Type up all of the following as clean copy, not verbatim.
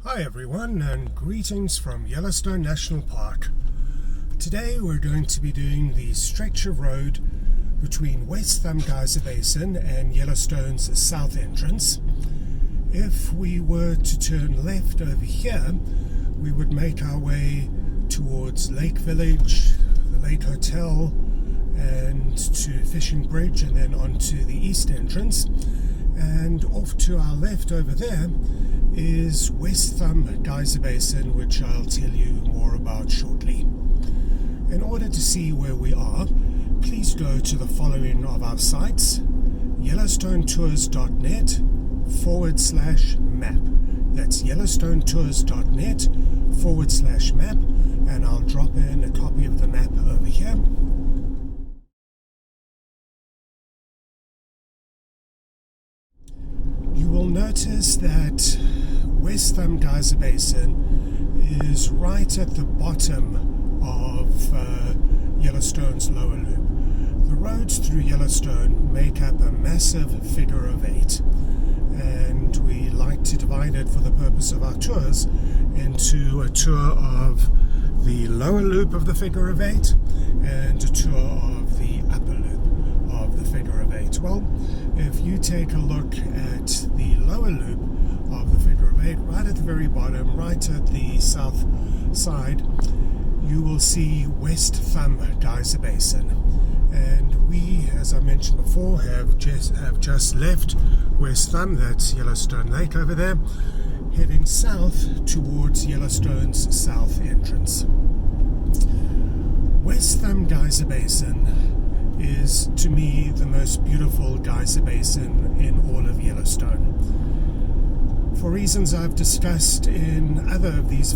Hi everyone, and greetings from Yellowstone National Park. Today we're going to be doing the stretch of road between West Thumb Geyser Basin and Yellowstone's south entrance. If we were to turn left over here, we would make our way towards Lake Village, the Lake Hotel, and to Fishing Bridge, and then onto the east entrance. And off to our left over there is West Thumb Geyser Basin, which I'll tell you more about shortly. In order to see where we are, please go to the following of our sites: yellowstonetours.net/map. That's yellowstonetours.net/map, and I'll drop in a copy of the map over here. You will notice that West Thumb Geyser Basin is right at the bottom of Yellowstone's lower loop. The roads through Yellowstone make up a massive figure of 8, and we like to divide it for the purpose of our tours into a tour of the lower loop of the figure of 8 and a tour of the upper loop of the figure of 8. Well, if you take a look at the lower loop of the figure of 8, right at the very bottom, right at the south side, you will see West Thumb Geyser Basin. And we, as I mentioned before, have just left West Thumb, that's Yellowstone Lake over there, heading south towards Yellowstone's south entrance. West Thumb Geyser Basin is, to me, the most beautiful geyser basin in all of Yellowstone. For reasons I've discussed in others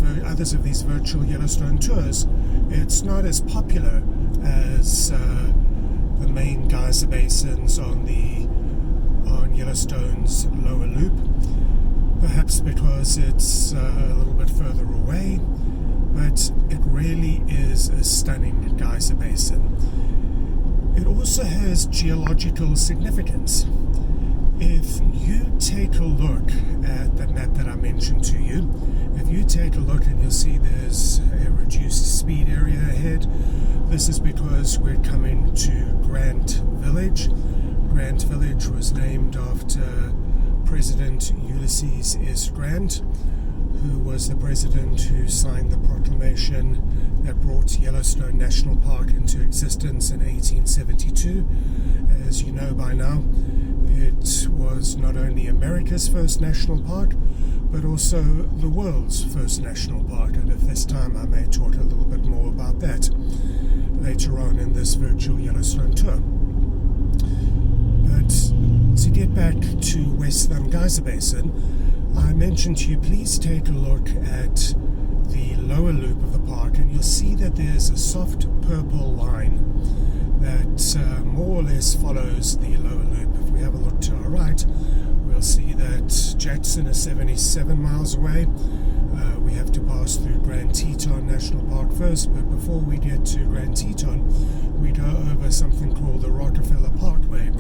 of these virtual Yellowstone tours, it's not as popular as the main geyser basins on Yellowstone's lower loop, perhaps because it's a little bit further away, but it really is a stunning geyser basin. It also has geological significance. If you take a look at the map that I mentioned to you, if you take a look and you'll see there's a reduced speed area ahead, this is because we're coming to Grant Village. Grant Village was named after President Ulysses S. Grant, who was the president who signed the proclamation that brought Yellowstone National Park into existence in 1872. As you know by now, it was not only America's first national park, but also the world's first national park. And at this time, I may talk a little bit more about that later on in this virtual Yellowstone tour. But to get back to West Thumb Geyser Basin, I mentioned to you, please take a look at the lower loop of the park, and you'll see that there's a soft purple line that more or less follows the lower loop. If we have a look to our right, we'll see that Jackson is 77 miles away. We have to pass through Grand Teton National Park first, but before we get to Grand Teton, we go over something called the Rockefeller Parkway,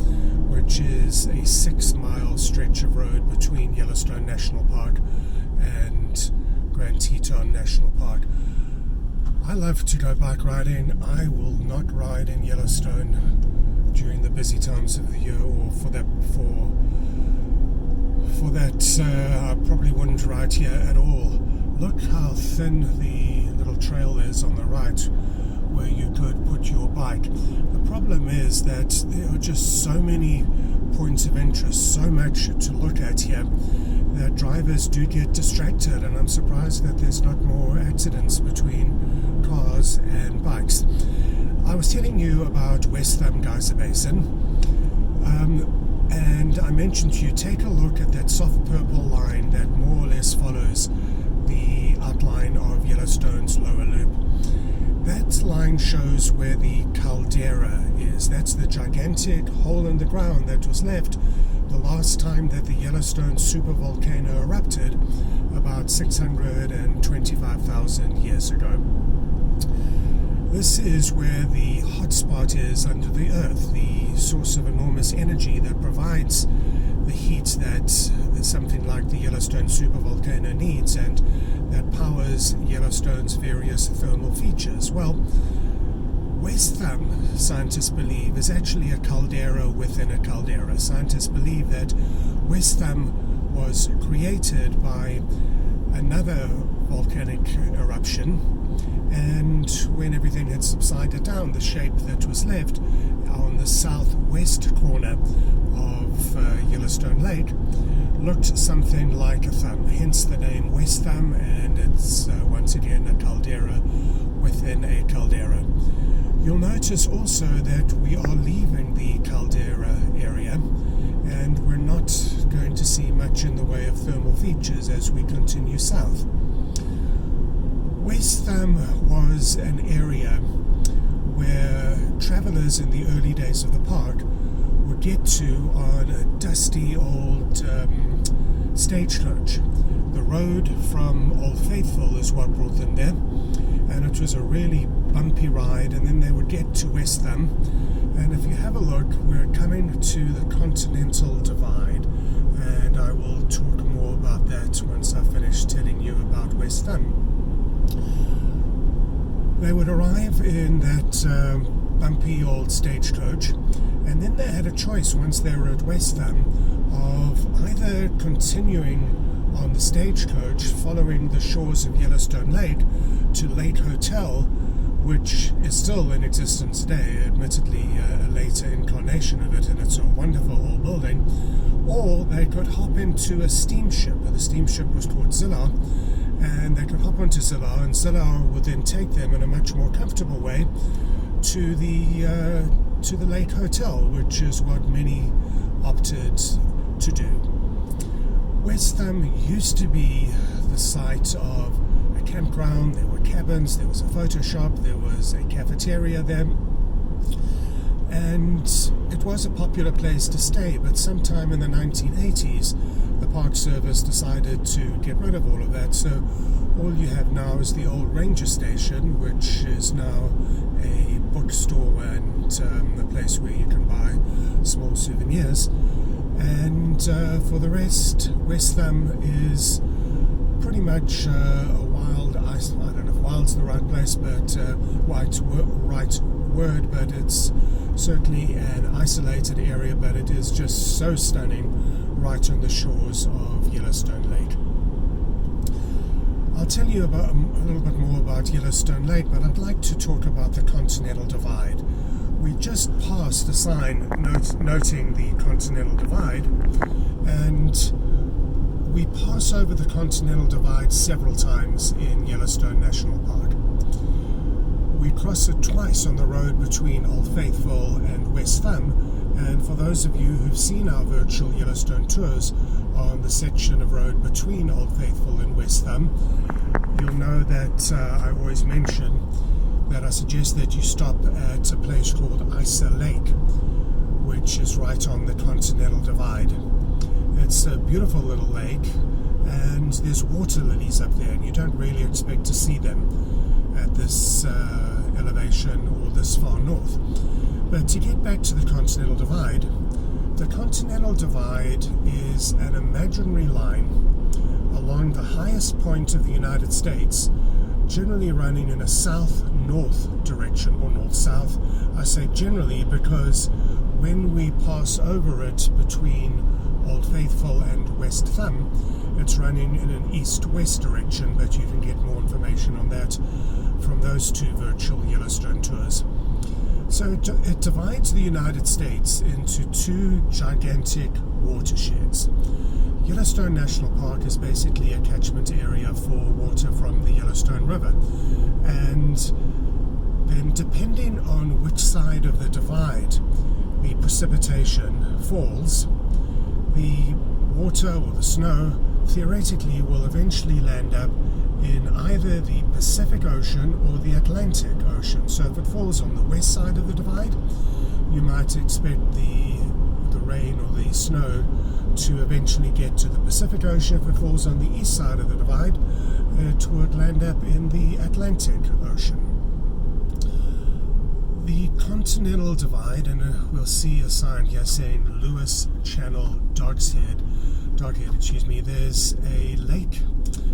which is a 6-mile stretch of road between Yellowstone National Park and Grand Teton National Park. I love to go bike riding. I will not ride in Yellowstone during the busy times of the year, or for that I probably wouldn't ride here at all. Look how thin the little trail is on the right where you could put your bike. The problem is that there are just so many points of interest, so much to look at here, that drivers do get distracted, and I'm surprised that there's not more accidents between cars and bikes. I was telling you about West Thumb Geyser Basin, and I mentioned to you, take a look at that soft purple line that more or less follows the outline of Yellowstone's lower loop. That line shows where the Caldera is. That's the gigantic hole in the ground that was left the last time that the Yellowstone supervolcano erupted about 625,000 years ago. This is where the hotspot is under the earth, the source of enormous energy that provides the heat that something like the Yellowstone supervolcano needs and that powers Yellowstone's various thermal features. Well, West Thumb, scientists believe, is actually a caldera within a caldera. Scientists believe that West Thumb was created by another volcanic eruption, and when everything had subsided down, the shape that was left on the southwest corner of Yellowstone Lake looked something like a thumb, hence the name West Thumb, and it's once again a caldera within a caldera. You'll notice also that we are leaving the caldera area, and we're not going to see much in the way of thermal features as we continue south. West Thumb was an area where travelers in the early days of the park would get to on a dusty old stagecoach. The road from Old Faithful is what brought them there, and it was a really bumpy ride, and then they would get to West Thumb, and if you have a look, we're coming to the Continental Divide, and I will talk more about that once I've finished telling you about West Thumb. They would arrive in that bumpy old stagecoach, and then they had a choice once they were at West Thumb of either continuing on the stagecoach following the shores of Yellowstone Lake to Lake Hotel, which is still in existence today, admittedly a later incarnation of it, and it's a wonderful old building, or they could hop into a steamship. The steamship was called Zillar, and they could hop onto Zillar, and Zillar would then take them in a much more comfortable way to the Lake Hotel, which is what many opted to do. West Thumb used to be the site of a campground. There were cabins, there was a photo shop, there was a cafeteria there, and it was a popular place to stay. But sometime in the 1980s, the Park Service decided to get rid of all of that, so all you have now is the old ranger station, which is now a bookstore and a place where you can buy small souvenirs. And for the rest, West Thumb is pretty much a wild, I don't know if wild's the right place, but right word, but it's certainly an isolated area, but it is just so stunning right on the shores of Yellowstone Lake. I'll tell you about a little bit more about Yellowstone Lake, but I'd like to talk about the Continental Divide. We just passed a sign noting the Continental Divide, and we pass over the Continental Divide several times in Yellowstone National Park. We cross it twice on the road between Old Faithful and West Thumb, and for those of you who've seen our virtual Yellowstone tours on the section of road between Old Faithful and West Thumb, you'll know that I always mention that I suggest that you stop at a place called Isa Lake, which is right on the Continental Divide. It's a beautiful little lake, and there's water lilies up there, and you don't really expect to see them at this elevation or this far north. But to get back to the Continental Divide is an imaginary line along the highest point of the United States, generally running in a south-north direction, or north-south. I say generally because when we pass over it between Old Faithful and West Thumb, it's running in an east-west direction, but you can get more information on that from those two virtual Yellowstone tours. So it divides the United States into two gigantic watersheds. Yellowstone National Park is basically a catchment area for water from the Yellowstone River, and then depending on which side of the divide the precipitation falls, the water or the snow theoretically will eventually land up in either the Pacific Ocean or the Atlantic Ocean. So if it falls on the west side of the divide, you might expect the rain or the snow to eventually get to the Pacific Ocean. If it falls on the east side of the divide, it would land up in the Atlantic Ocean. The Continental Divide, and we'll see a sign here saying Lewis Channel Doghead, there's a lake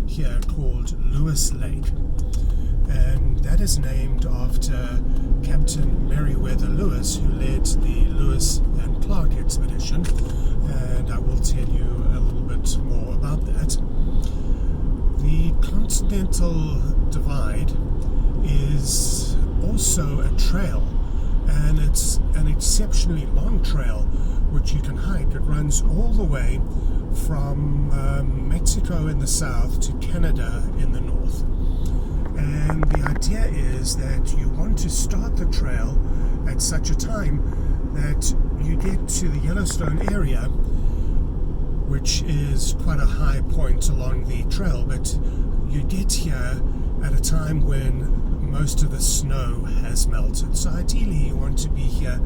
here called Lewis Lake, and that is named after Captain Meriwether Lewis, who led the Lewis and Clark expedition, and I will tell you a little bit more about that. The Continental Divide is also a trail, and it's an exceptionally long trail which you can hike. It runs all the way from Mexico in the south to Canada in the north. And the idea is that you want to start the trail at such a time that you get to the Yellowstone area, which is quite a high point along the trail, but you get here at a time when most of the snow has melted. So ideally you want to be here,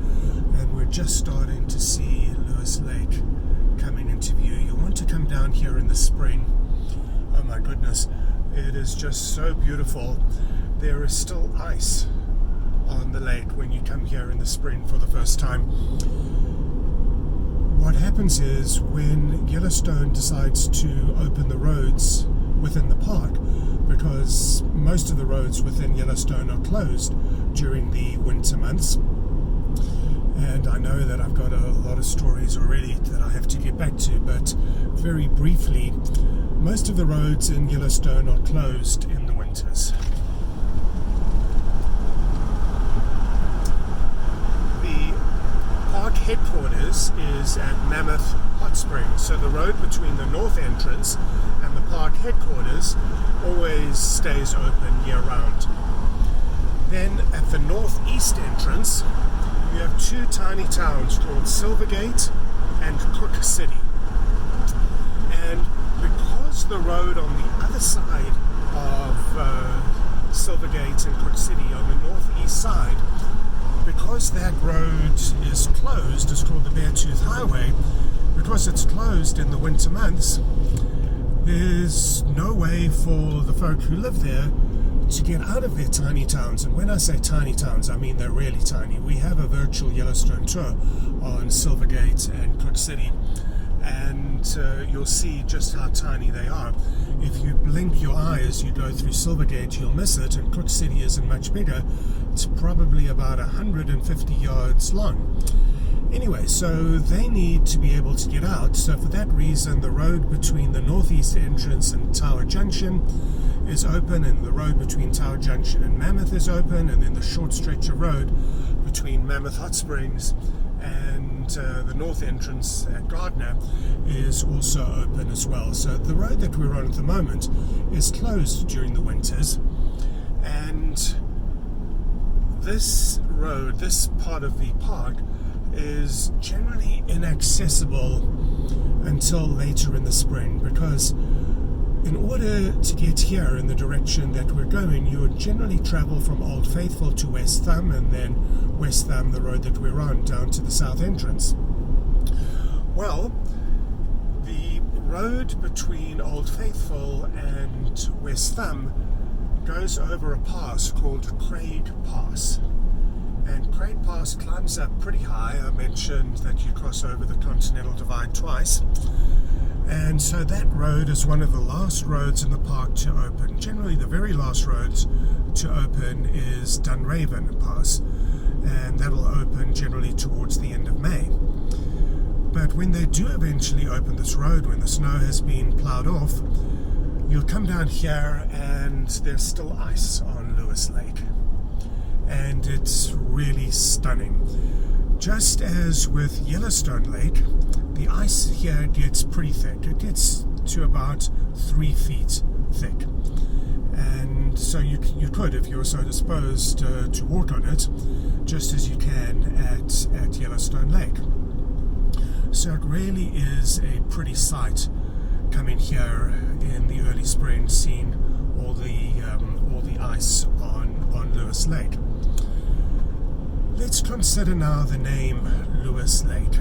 and we're just starting to see Lewis Lake coming into view. You want to come down here in the spring. Oh my goodness, it is just so beautiful. There is still ice on the lake when you come here in the spring for the first time. What happens is when Yellowstone decides to open the roads within the park, because most of the roads within Yellowstone are closed during the winter months, and I know that I've got a lot of stories already that I have to get back to, but very briefly, most of the roads in Yellowstone are closed in the winters. The park headquarters is at Mammoth Hot Springs, so the road between the north entrance and the park headquarters always stays open year-round. Then at the northeast entrance, you have two tiny towns called Silvergate and Cook City. And because the road on the other side of Silvergate and Cook City, on the northeast side, because that road is closed, it's called the Beartooth Highway, because it's closed in the winter months, there's no way for the folk who live there to get out of their tiny towns. And when I say tiny towns, I mean they're really tiny. We have a virtual Yellowstone tour on Silvergate and Cook City, and you'll see just how tiny they are. If you blink your eye as you go through Silvergate, you'll miss it, and Cook City isn't much bigger. It's probably about 150 yards long. Anyway, so they need to be able to get out. So for that reason, the road between the northeast entrance and Tower Junction is open, and the road between Tower Junction and Mammoth is open, and then the short stretch of road between Mammoth Hot Springs and the north entrance at Gardner is also open as well. So the road that we're on at the moment is closed during the winters, and this road, this part of the park, is generally inaccessible until later in the spring, because in order to get here in the direction that we're going, you would generally travel from Old Faithful to West Thumb, and then West Thumb, the road that we're on, down to the south entrance. Well, the road between Old Faithful and West Thumb goes over a pass called Craig Pass. And Craig Pass climbs up pretty high. I mentioned that you cross over the Continental Divide twice. And so that road is one of the last roads in the park to open. Generally, the very last roads to open is Dunraven Pass, and that'll open generally towards the end of May. But when they do eventually open this road, when the snow has been ploughed off, you'll come down here and there's still ice on Lewis Lake. And it's really stunning. Just as with Yellowstone Lake, the ice here gets pretty thick. It gets to about 3 feet thick. And so you could, if you were so disposed, to walk on it, just as you can at Yellowstone Lake. So it really is a pretty sight coming here in the early spring, seeing all the ice on Lewis Lake. Let's consider now the name Lewis Lake.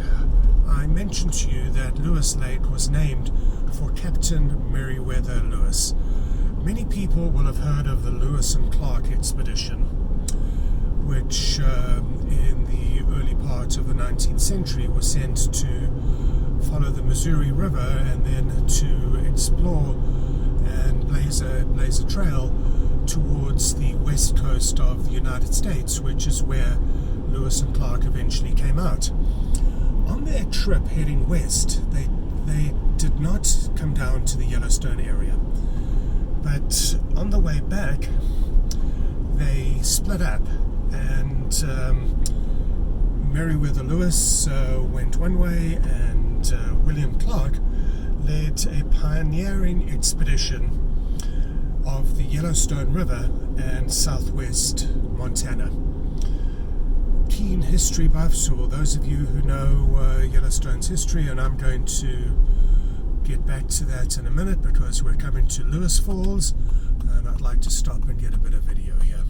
I mentioned to you that Lewis Lake was named for Captain Meriwether Lewis. Many people will have heard of the Lewis and Clark expedition. which in the early part of the 19th century was sent to follow the Missouri River and then to explore and blaze a trail towards the west coast of the United States, which is where Lewis and Clark eventually came out. On their trip heading west, they did not come down to the Yellowstone area, but on the way back they split up, and Meriwether Lewis went one way, and William Clark led a pioneering expedition of the Yellowstone River and southwest Montana. Keen history buffs, or those of you who know Yellowstone's history, and I'm going to get back to that in a minute because we're coming to Lewis Falls, and I'd like to stop and get a bit of video here.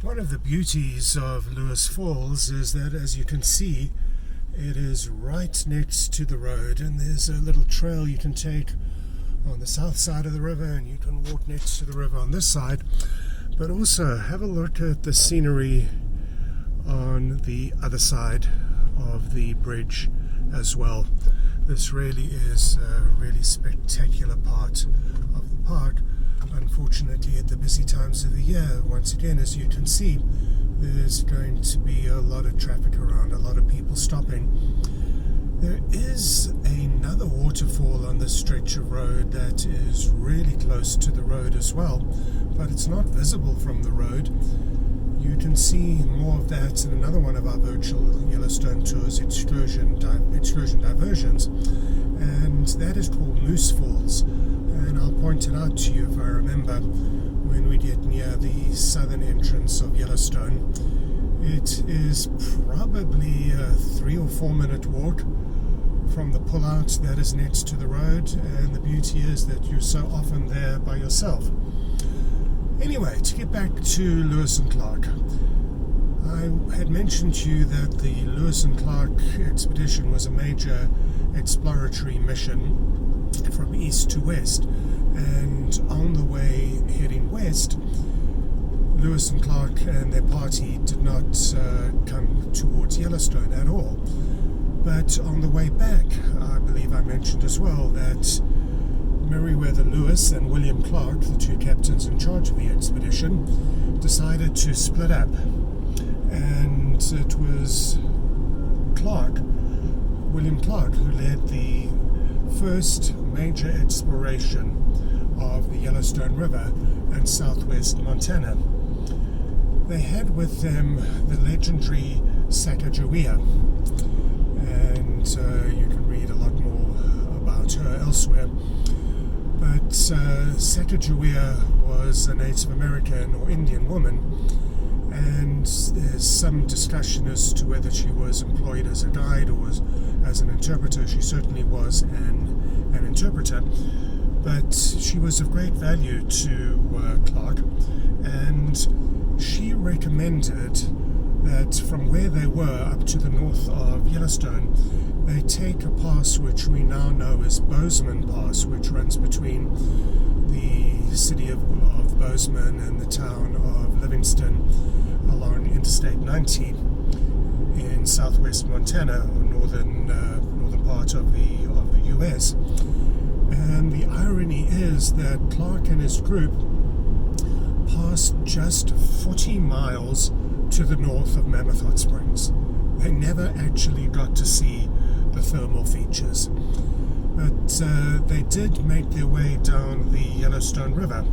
One of the beauties of Lewis Falls is that, as you can see, it is right next to the road, and there's a little trail you can take on the south side of the river, and you can walk next to the river on this side. But also have a look at the scenery on the other side of the bridge as well. This really is a really spectacular part of the park. Unfortunately, at the busy times of the year, once again, as you can see, there's going to be a lot of traffic around, a lot of people stopping. There is another waterfall on this stretch of road that is really close to the road as well, but it's not visible from the road. You can see more of that in another one of our virtual Yellowstone tours, excursion diversions, and that is called Moose Falls. And I'll point it out to you if I remember when we get near the southern entrance of Yellowstone. It is probably a 3 or 4 minute walk from the pullout that is next to the road, and the beauty is that you're so often there by yourself. Anyway, to get back to Lewis and Clark, I had mentioned to you that the Lewis and Clark expedition was a major exploratory mission from east to west, and on the way heading west, Lewis and Clark and their party did not come towards Yellowstone at all. But on the way back, I believe I mentioned as well that Meriwether Lewis and William Clark, the two captains in charge of the expedition, decided to split up, and it was William Clark, who led the first major exploration of the Yellowstone River and southwest Montana. They had with them the legendary Sacagawea, and you can read a lot more about her elsewhere. But Sacagawea was a Native American or Indian woman, and there's some discussion as to whether she was employed as a guide or as an interpreter. She certainly was an interpreter, but she was of great value to Clark, and she recommended that from where they were up to the north of Yellowstone, they take a pass which we now know as Bozeman Pass, which runs between the city of Bozeman and the town of Livingston along Interstate 90 in southwest Montana, or northern part of the US. And the irony is that Clark and his group passed just 40 miles to the north of Mammoth Hot Springs. They never actually got to see the thermal features. But they did make their way down the Yellowstone River,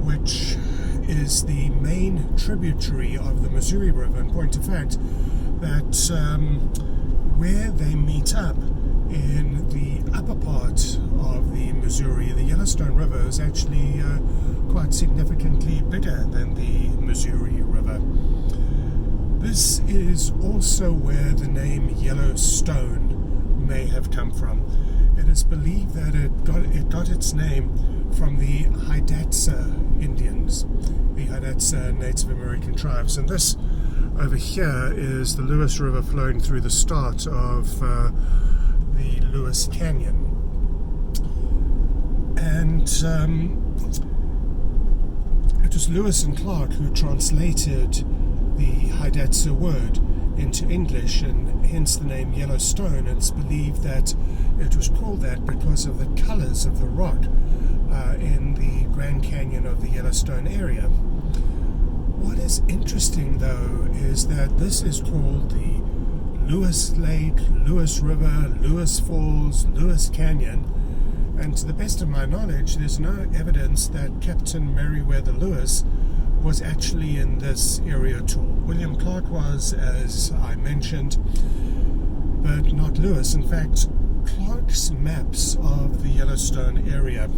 which is the main tributary of the Missouri River. In point of fact, that where they meet up in the upper part of the Missouri, the Yellowstone River is actually quite significantly bigger than the Missouri River. This is also where the name Yellowstone may have come from. It is believed that it got its name from the Hidatsa Indians, the Hidatsa Native American tribes. And this over here is the Lewis River flowing through the start of the Lewis Canyon. And it was Lewis and Clark who translated the Hidatsa word into English, and hence the name Yellowstone. It's believed that it was called that because of the colors of the rock in the Grand Canyon of the Yellowstone area. What is interesting, though, is that this is called the Lewis Lake, Lewis River, Lewis Falls, Lewis Canyon, and to the best of my knowledge, there's no evidence that Captain Meriwether Lewis was actually in this area at all. William Clark was, as I mentioned, but not Lewis. In fact, Clark's maps of the Yellowstone area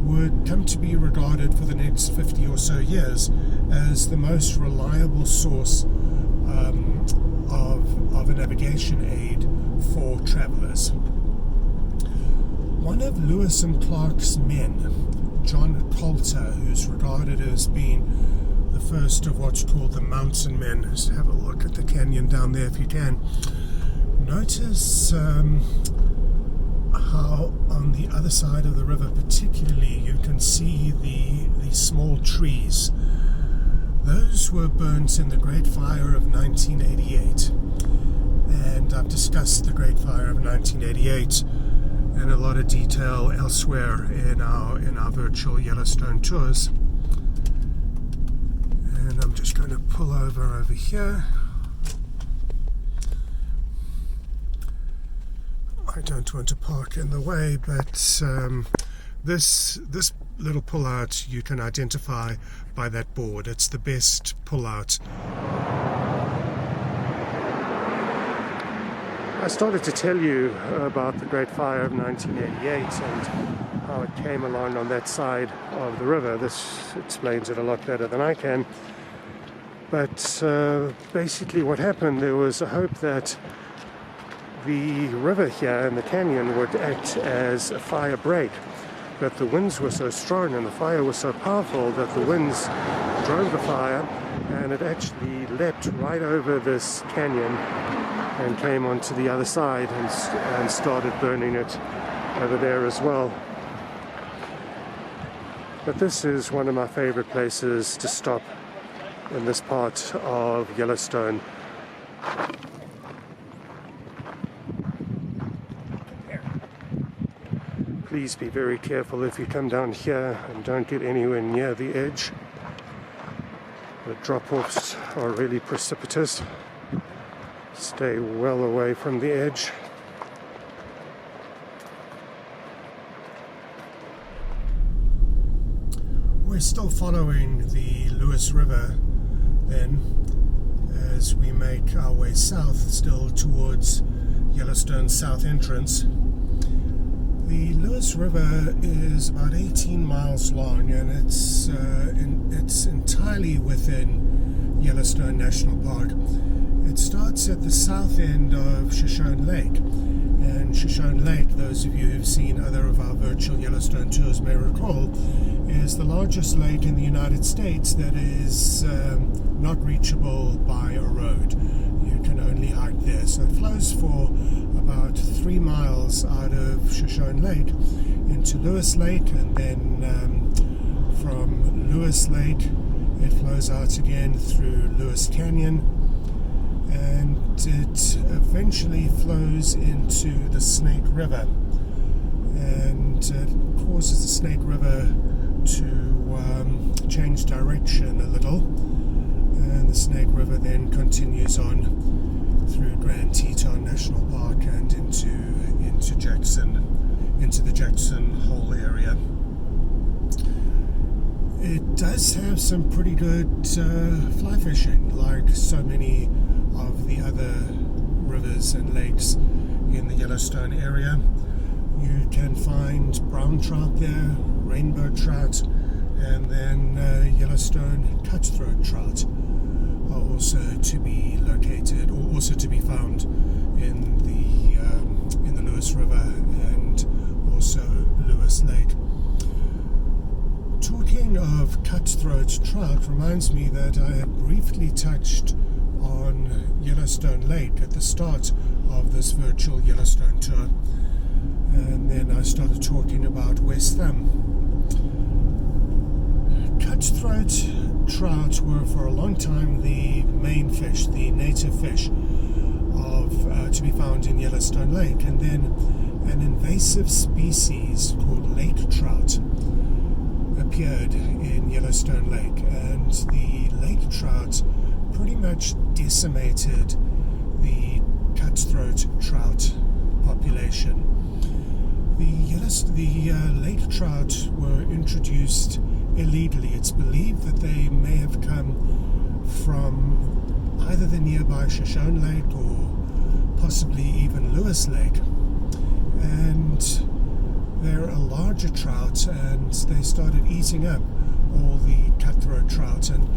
would come to be regarded for the next 50 or so years as the most reliable source of a navigation aid for travelers. One of Lewis and Clark's men, John Coulter, who's regarded as being the first of what's called the mountain men. Just have a look at the canyon down there if you can. Notice how on the other side of the river particularly you can see the small trees. Those were burnt in the Great Fire of 1988, and I've discussed the Great Fire of 1988 in a lot of detail elsewhere in our virtual Yellowstone tours. And I'm just going to pull over here. I don't want to park in the way, but this little pull-out you can identify by that board. It's the best pull-out. I started to tell you about the Great Fire of 1988 and how it came along on that side of the river. This explains it a lot better than I can. But basically what happened, there was a hope that the river here in the canyon would act as a fire break. But the winds were so strong and the fire was so powerful that the winds drove the fire, and it actually leapt right over this canyon and came onto the other side and started burning it over there as well. But this is one of my favorite places to stop in this part of Yellowstone. Please be very careful if you come down here and don't get anywhere near the edge. The drop-offs are really precipitous. Stay well away from the edge. We're still following the Lewis River then as we make our way south, still towards Yellowstone's south entrance. The Lewis River is about 18 miles long, and it's entirely within Yellowstone National Park. It starts at the south end of Shoshone Lake, and Shoshone Lake, those of you who've seen other of our virtual Yellowstone tours may recall, is the largest lake in the United States that is not reachable by a road. You can only hike there. So it flows for about 3 miles out of Shoshone Lake into Lewis Lake, and then from Lewis Lake it flows out again through Lewis Canyon, and it eventually flows into the Snake River, and it causes the Snake River to change direction a little, and the Snake River then continues on through Grand Teton National Park and into Jackson, into the Jackson Hole area. It does have some pretty good fly fishing, like so many of the other rivers and lakes in the Yellowstone area. You can find brown trout there, rainbow trout, and then Yellowstone cutthroat trout. are also to be located, or also to be found in the Lewis River and also Lewis Lake. Talking of cutthroat trout reminds me that I had briefly touched on Yellowstone Lake at the start of this virtual Yellowstone tour, and then I started talking about West Thumb. Cutthroat trout were for a long time the main fish, the native fish to be found in Yellowstone Lake, and then an invasive species called lake trout appeared in Yellowstone Lake, and the lake trout pretty much decimated the cutthroat trout population. The lake trout were introduced illegally. It's believed that they may have come from either the nearby Shoshone Lake or possibly even Lewis Lake, and they're a larger trout, and they started eating up all the cutthroat trout, and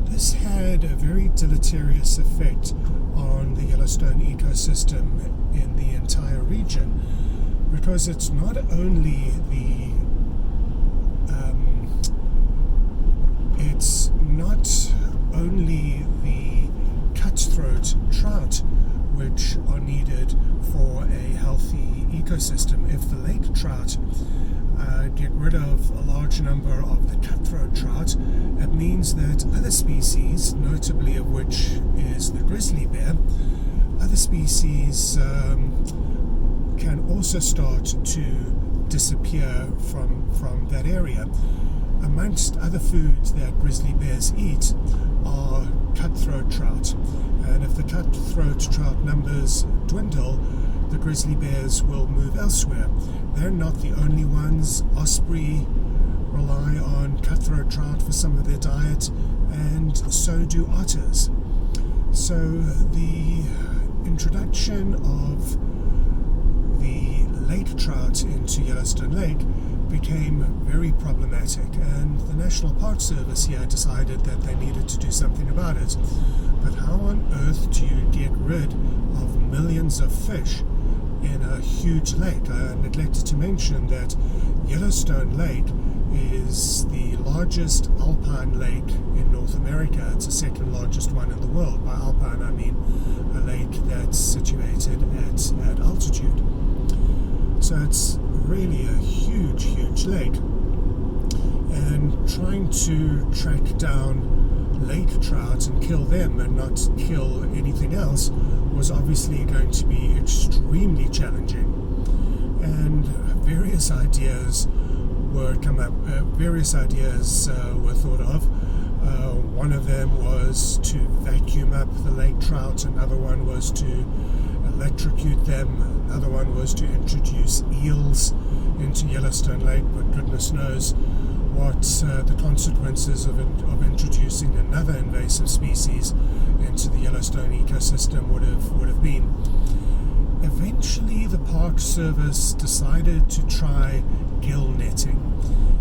this had a very deleterious effect on the Yellowstone ecosystem in the entire region, because it's not only the cutthroat trout which are needed for a healthy ecosystem. If the lake trout get rid of a large number of the cutthroat trout, it means that other species, notably of which is the grizzly bear, other species can also start to disappear from that area. Amongst other foods that grizzly bears eat are cutthroat trout, and if the cutthroat trout numbers dwindle, the grizzly bears will move elsewhere. They're not the only ones. Osprey rely on cutthroat trout for some of their diet, and so do otters. So the introduction of the lake trout into Yellowstone Lake became very problematic, and the National Park Service here decided that they needed to do something about it. But how on earth do you get rid of millions of fish in a huge lake? I neglected to mention that Yellowstone Lake is the largest alpine lake in North America. It's the second largest one in the world. By alpine, I mean a lake that's situated at altitude. So it's really a huge, huge lake. And trying to track down lake trout and kill them and not kill anything else was obviously going to be extremely challenging. And various ideas were thought of. One of them was to vacuum up the lake trout, another one was to electrocute them, another one was to introduce eels into Yellowstone Lake, but goodness knows what the consequences of introducing another invasive species into the Yellowstone ecosystem would have been. Eventually, the Park Service decided to try gill netting.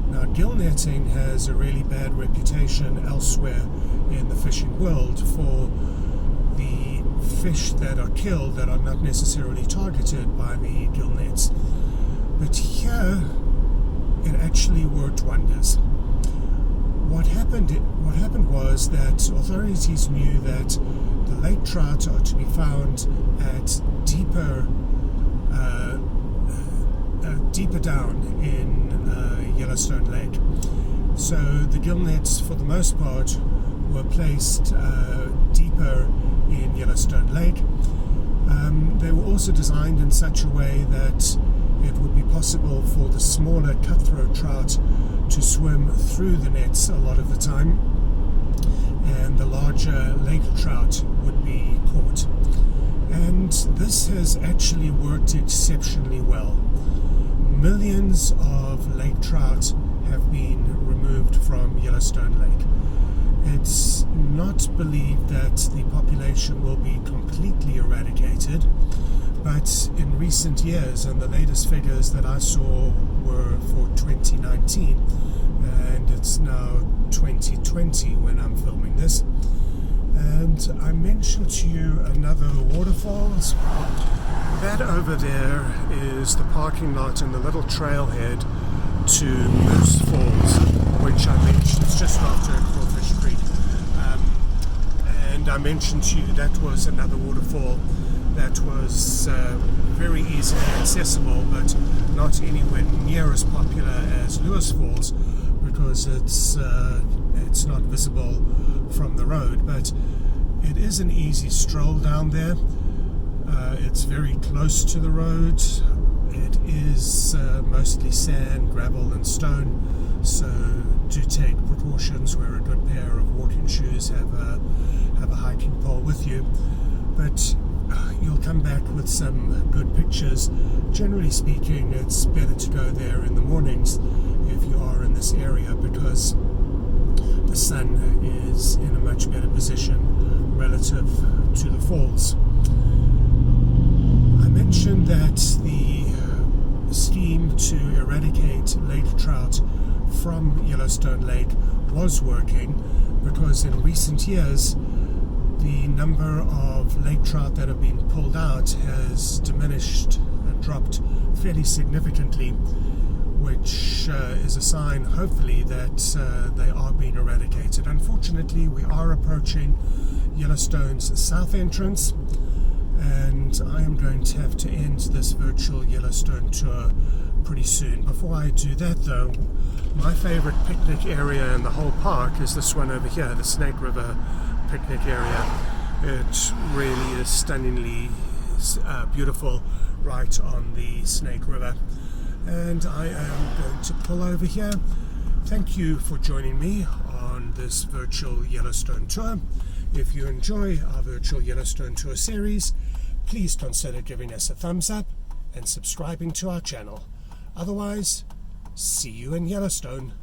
Now, gill netting has a really bad reputation elsewhere in the fishing world for the fish that are killed that are not necessarily targeted by the gill nets. But here, it actually worked wonders. What happened was that authorities knew that the lake trout are to be found at deeper down in Yellowstone Lake. So the gill nets, for the most part, were placed deeper in Yellowstone Lake. They were also designed in such a way that it would be possible for the smaller cutthroat trout to swim through the nets a lot of the time, and the larger lake trout would be caught. And this has actually worked exceptionally well. Millions of lake trout have been removed from Yellowstone Lake. It's not believed that the population will be completely eradicated, but in recent years, and the latest figures that I saw were for 2019, and it's now 2020 when I'm filming this, And I mentioned to you another waterfalls. That over there is the parking lot and the little trailhead to Moose Falls, which I mentioned is just after Crawfish Creek. And I mentioned to you that was another waterfall that was very easily accessible, but not anywhere near as popular as Lewis Falls, because it's not visible from the road. But it is an easy stroll down there. It's very close to the road. It is mostly sand, gravel and stone, so do take precautions. Wear a good pair of walking shoes, have a hiking pole with you, but you'll come back with some good pictures. Generally speaking, it's better to go there in the mornings if you are in this area, because the sun is in a much better position relative to the falls. I mentioned that the scheme to eradicate lake trout from Yellowstone Lake was working, because in recent years the number of lake trout that have been pulled out has diminished, dropped fairly significantly, which is a sign, hopefully, that they are being eradicated. Unfortunately, we are approaching Yellowstone's south entrance, and I am going to have to end this virtual Yellowstone tour pretty soon. Before I do that though, my favorite picnic area in the whole park is this one over here, the Snake River picnic area. It really is stunningly beautiful right on the Snake River. And I am going to pull over here. Thank you for joining me on this virtual Yellowstone tour. If you enjoy our virtual Yellowstone tour series, please consider giving us a thumbs up and subscribing to our channel. Otherwise, see you in Yellowstone.